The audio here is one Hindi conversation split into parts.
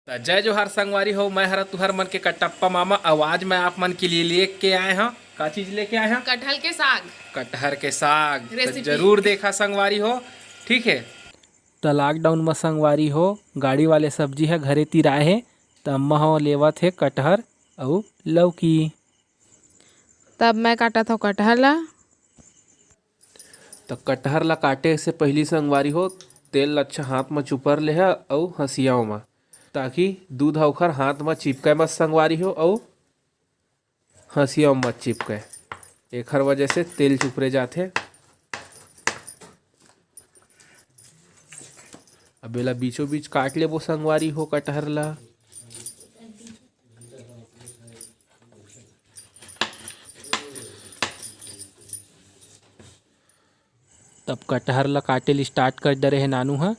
तो जय जोहार संगवारी हो। मैं हरा तुहर मन के कटप्पा मामा। आवाज मैं आप मन के लिए लेके आए हैं। का चीज लेके आए हैं? कटहल के साग कटहर के साग। तो रेसिपी जरूर देखा संगवारी हो, ठीक है। तो लॉकडाउन में संगवारी हो गाड़ी वाले सब्जी है घरे तिराए है। तो अम्मा हो लेवत है कटहर और लौकी। तब मैं काटा था कटहल ला। तो कटहर ला काटे से पहली संगवारी हो तेल अच्छा हाथ में चुपर ले है और हसियाओ में, ताकि दूध ओखर हाथ में चिपके मत संगवारी हो और हसियाओ में मत चिपके। एखर वजह से तेल चुपरे जाते। अब एला बीचों बीच काट ले वो संगवारी हो कटहर ला। तब कटहर ला काटे ली स्टार्ट कर दे रहे नानू हा।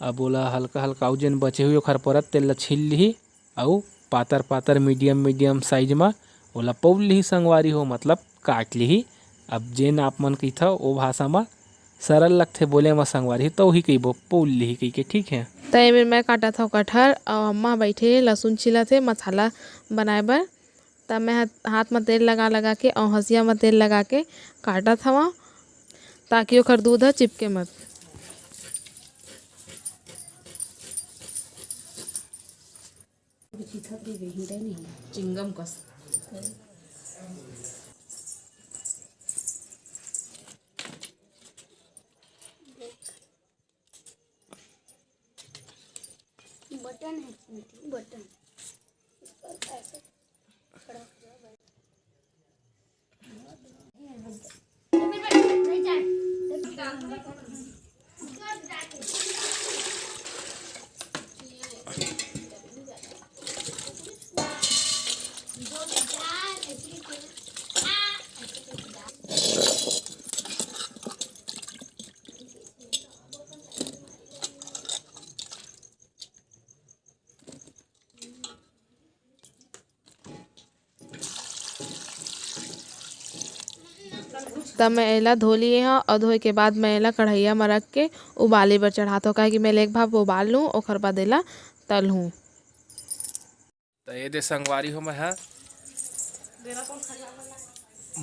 अब ओला हल्का हल्का अउ जेन बचे हुए ओखर परत तेल ला छील लिही और पातर पातर मीडियम मीडियम साइज में ओला पौल लिही संगवारी हो, मतलब काट लिही। अब जेन आप मन कही ओ भाषा में सरल लगथे बोले में संगवारी तो ही कही पौल लिही कही के, ठीक है। तय मैं काटा था कटहर और अम्मा बैठे लहसुन छिला थे मसाला बनाए बर। तब मैं हाथ में तेल लगा लगा के और हसिया में तेल लगा के काटा था ताकि ओखर दूध चिपके मत। चिंगम कस बटन है, बटन ऐसे खड़ा नहीं जाए। तब मैं एला धो लिए हाँ और धोए के बाद मैं एला कढ़ैया में रख के उबाले बर चढ़ाता हूँ, कि मैं एक भाप उबाल लूँ ओखर बाद एला तल हूँ। तो ये दे संगवारी हो मैं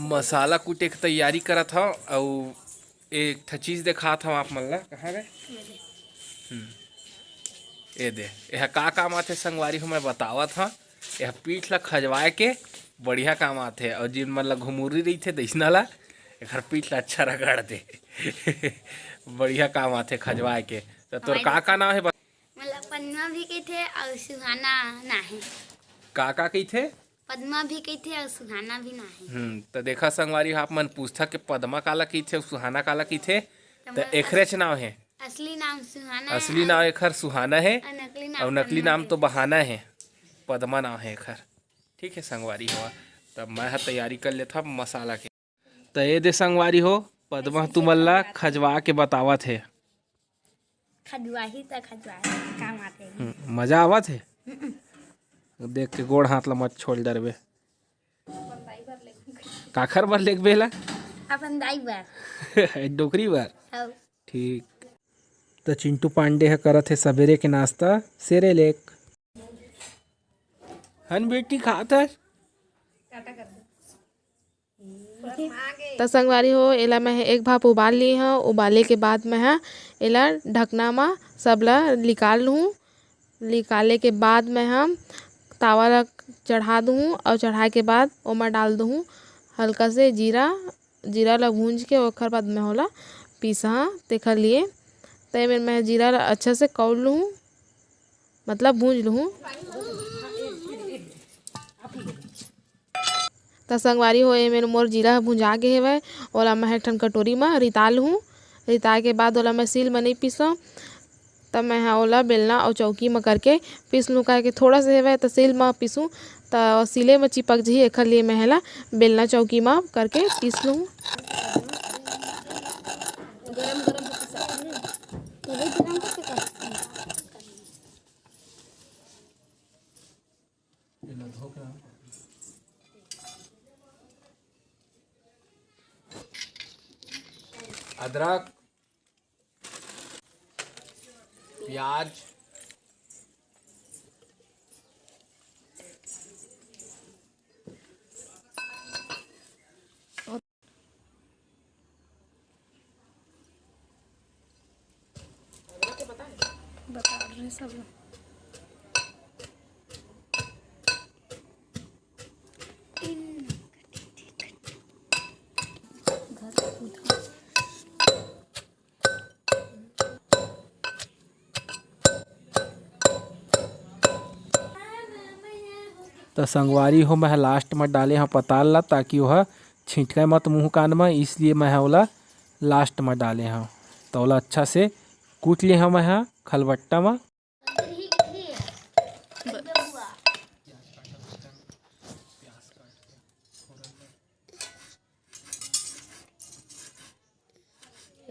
मसाला कूटे की तैयारी करत हूँ और एक था चीज दिखात हूँ आप मन ला। कहाँ गए? ये दे यह का काम आथे संगवारी हो मैं बतावत हूँ। यह पीठ ला खजवाए के बढ़िया काम आथे और जिन मन ला घुमुरी रही थे दैसना ला एखर पीठ ला अच्छा रगड़ दे बढ़िया काम आथे खजवाए के। तो तोर का नाम है? मतलब पद्मा भी कही थे और सुहाना ना है। का कही थे? पद्मा भी कही थे और सुहाना भी ना है। तो देखा संगवारी आप मन पूछता के पद्मा काला की थे सुहाना काला की थे। तो एखरेच नाम है, असली नाम सुहाना असली नाम एखर सुहाना है और नकली नाम तो है। बहाना है। पद्मा नाम है एखर, ठीक है संगवारी हो। तब मैं तैयारी कर लेता मसाला के। तो ये दे संगवारी हो पद्मा तुमल्ला खजवा के बतावत है। खजवाही तो खजवाही काम आते हैं। मजा आवत है देख के। गोड़ हाथ ला मत छोड़ डरबे। काखर बर लेक बेला अपन दाई बार डोकरी बार, हो। ठीक। तो चिंटू पांडे है करत है सवेरे के नाश्ता सेरे लेक। हन बेटी खात है। तो संगवारी हो एला मैं एक भाप उबाल ली हूँ। उबाले के बाद मैं एला ढकना में सबला निकाल लूँ। निकाले के बाद मैं हम तावा ला चढ़ा दूँ और चढ़ाए के बाद ओमा डाल दूँ हल्का से जीरा। जीरा ला भूंज के ओखर बाद मैं होला पीसा तेखर लिए। तय में मैं जीरा ला अच्छा से कौल लूँ, मतलब भूंज लूँ। तो संगवारी हो मेरे मोर जीरा भुंजा गे हेवय। ओला मैं एक ठन कटोरी में रिताल हूँ। रिताए के बाद ओला मैं सील में नहीं पीसा। तब मैं ओला बेलना और चौकी में करके पीस लूँ, काहे कि थोड़ा सा हेवय तो सील में पीसूँ तो सीले में चिपक जी। एखर लिए मैं हेला बेलना चौकी में करके पीस लूँ। अदरक, प्याज, में सब लोग तो संगवारी हो मैं लास्ट में डाले हाँ पताल ला, ताकि वह छिटके मत मुँह कान में, इसलिए मैं ओला लास्ट में डाले हाँ। तो ओला अच्छा से कूट लिए हम यहाँ खलबट्टा में।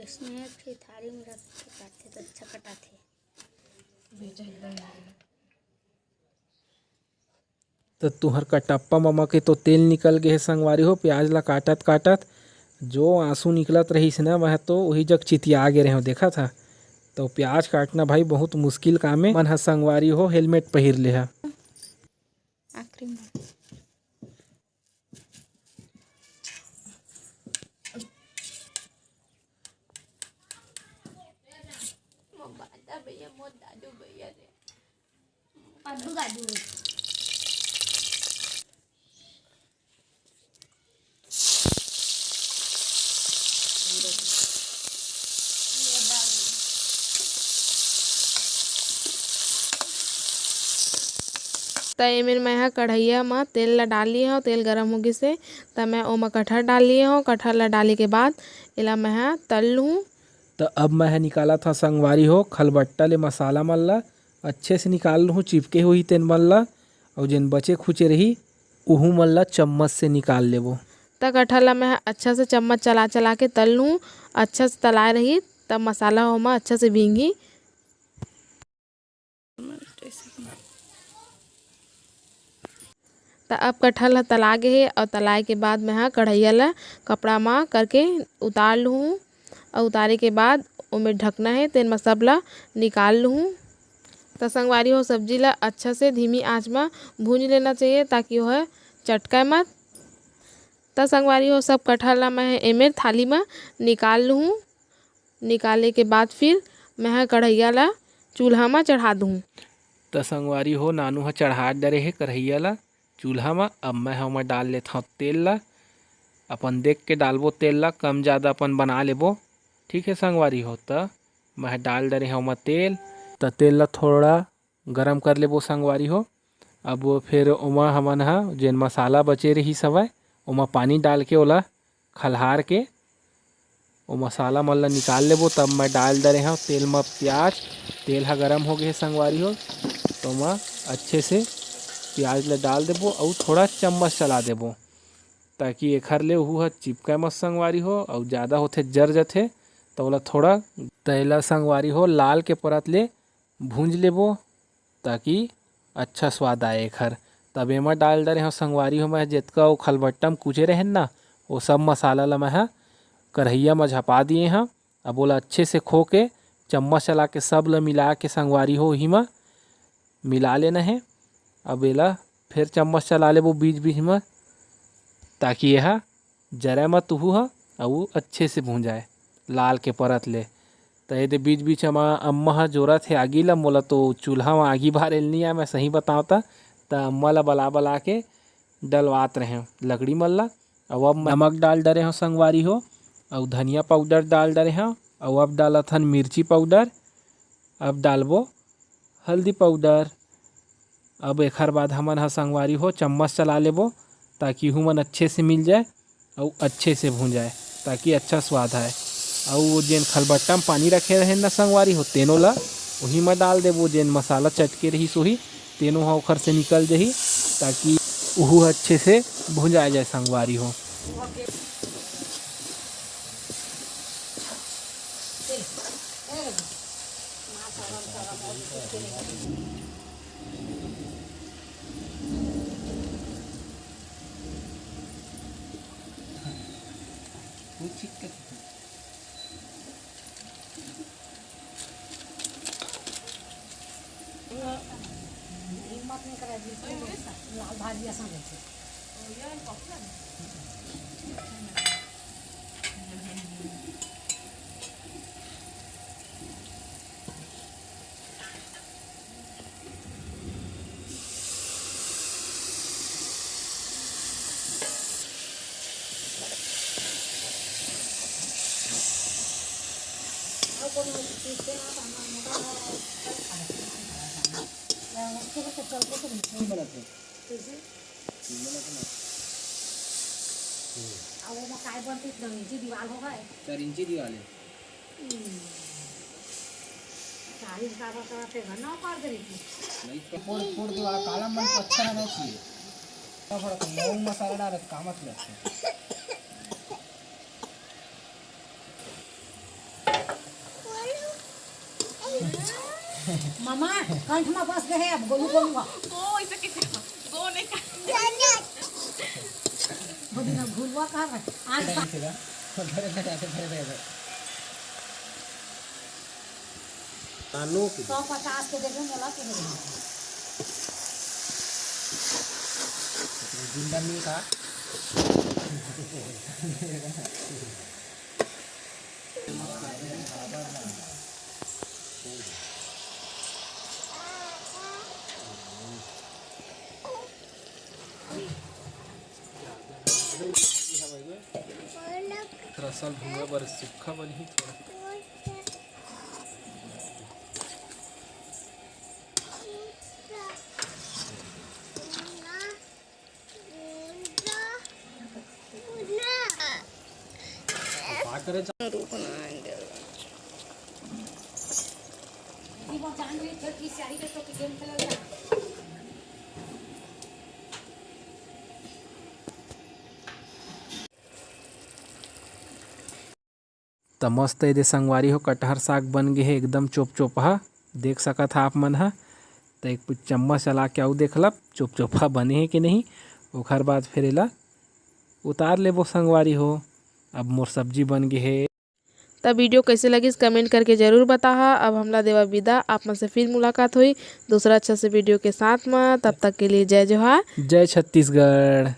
इसमें फिर थाली में रख के काटते तो अच्छा कटाते। तो तुहर कटप्पा मामा के तो तेल निकल गए है संगवारी हो। प्याज ला काटत काटत जो आंसू निकलत रहीस ना, वह तो वही जग चितिया गे रहे हो, देखा था। तो प्याज काटना भाई बहुत मुश्किल काम है। मन ह संगवारी हो हेलमेट पहिर ले हा। आखिरी में कद्दू काटू तो एमेर मैं हा कढ़ैया में तेल ला डाली हूँ। तेल गरम होगी से तो मैं ओमा कटहर डाल लिए हूँ। कटहर ला डाले के बाद एला मैं हा तल लूँ। तो अब मैं निकाला था संगवारी हो खलबट्टा ले मसाला मन ला अच्छे से निकाल लूँ, चिपके हुई तेन मन ला। और जिन बचे खुचे रही उहू मन ला चम्मच से निकाल लेबो। तो कटहर ला मैं अच्छा से चम्मच चला चला के तल लूँ। अच्छा से तलाए रही तब मसाला ओमा अच्छा से भींगी। तो अब कटहल ला तला गे हे, और तलाए के बाद मैं हा कढ़ैया ला कपड़ा में करके उतार लूँ। और उतारे के बाद ओमे ढकना है, तेन में सब ला निकाल लूँ। तो संगवारी हो सब्जी ला अच्छा से धीमी आंच में भूंज लेना चाहिए, ताकि वह चटकाए मत। तो संगवारी हो सब कटहल ला मैं एमेर थाली में निकाल लूँ। निकाले के बाद फिर मैं कढ़ैया ला चूल्हा में चढ़ा दूँ। तो संगवारी हो नानू ह चढ़ा डरे है कढ़ैया ला चूल्हा में। अब मैं हम डाल लेता हूँ तेल ला। अपन देख के डालबो तेल ला, कम ज़्यादा अपन बना लेबो, ठीक है संगवारी हो। तो मैं डाल डरे हम तेल। तो तेल ला थोड़ा गरम कर लेबो संगवारी हो। अब वो फिर ओमा हमन हा जेन मसाला बचे रही सवय ओमा पानी डाल के ओला खलहार के वो मसाला मन ला निकाल लेबो। तब मैं डाल डरे हूँ तेल में प्याज। तेल हा गरम हो गए संगवारी हो, तो मैं अच्छे से प्याज ला डाल देबो और थोड़ा चम्मच चला देबो, ताकि एखर ले उहू ह चिपकाए मत संगवारी हो। और ज़्यादा होथे जर जथे तो ओला थोड़ा तेला संगवारी हो लाल के परत ले भूंज लेबो, ताकि अच्छा स्वाद आए एखर। तब एमा डाल डरे हूँ संगवारी हो मैं जितका वो खलबट्टा में कुचे रहें ना, वो सब मसाला ला मैं कढ़ैया में झपा दिए हैं। अब बोला अच्छे से खो के चम्मच चला के सब ला मिला के संगवारी हो ही में मिला लेना है। अब एला फिर चम्मच चला ले वो बीच बीच में, ताकि यह जरा मत उहू ह और अच्छे से भून जाए लाल के परत ले। तो ये बीच बीच में अम्मा ह जोरत है आगी ला, मोला तो चूल्हा में आगी बार नहीं आया, मैं सही बताऊँ तो अम्मा ला बला बला के डलवात रहे लकड़ी मन ला। अब नमक डाल डरे हो संगवारी हो, और धनिया पाउडर डाल डरे हैं। और अब डालत हन मिर्ची पाउडर। अब डालबो हल्दी पाउडर। अब एखर बाद हमन ह संगवारी हो चम्मच चला लेबो, ताकि हूँ मन अच्छे से मिल जाए और अच्छे से भून जाए, ताकि अच्छा स्वाद आए। और वो जेन खलबट्टा में पानी रखे रहे ना संगवारी हो तेनो ला वही में डाल देबो। जेन मसाला चटके रही सोही तेनो ह ओखर से निकल जाही, ताकि वह अच्छे से भुंजाए जाए संगवारी हो। चार इंची दीवार है नहीं फोड़ फोड़ दीवार काला मन को अच्छा रहना चाहिए लौंग मसाला डाल कामत लगता मामा कंठ में फंस गए अब गोलू बोलूंगा गो इसे कैसे गो नहीं कर बड़ी ना घुलवा कहाँ है आज नानू की 150 के देखो मेला के जिंदा नहीं का रसल भुआ बर सुखा बनी थोड़ा करे वो जान रही थी कि सारी के तो गेम खेला तो मस्त एदे संगवारी हो कटहर साग बन गे हे एकदम चोप चोपहा देख सकत हा आप मन हा तो एक चम्मच चला के आऊ देखलब चोप चोपहा बने हे कि नहीं ओखर बाद फिर एला उतार लेबो संगवारी हो अब मोर सब्जी बन गे हे तब वीडियो कैसे लगी कमेंट करके ज़रूर बताहा। अब हमला देवा विदा, आप मन से फिर मुलाकात हुई दूसरा अच्छा से वीडियो के साथ में। तब तक के लिए जय जोहार, जय छत्तीसगढ़।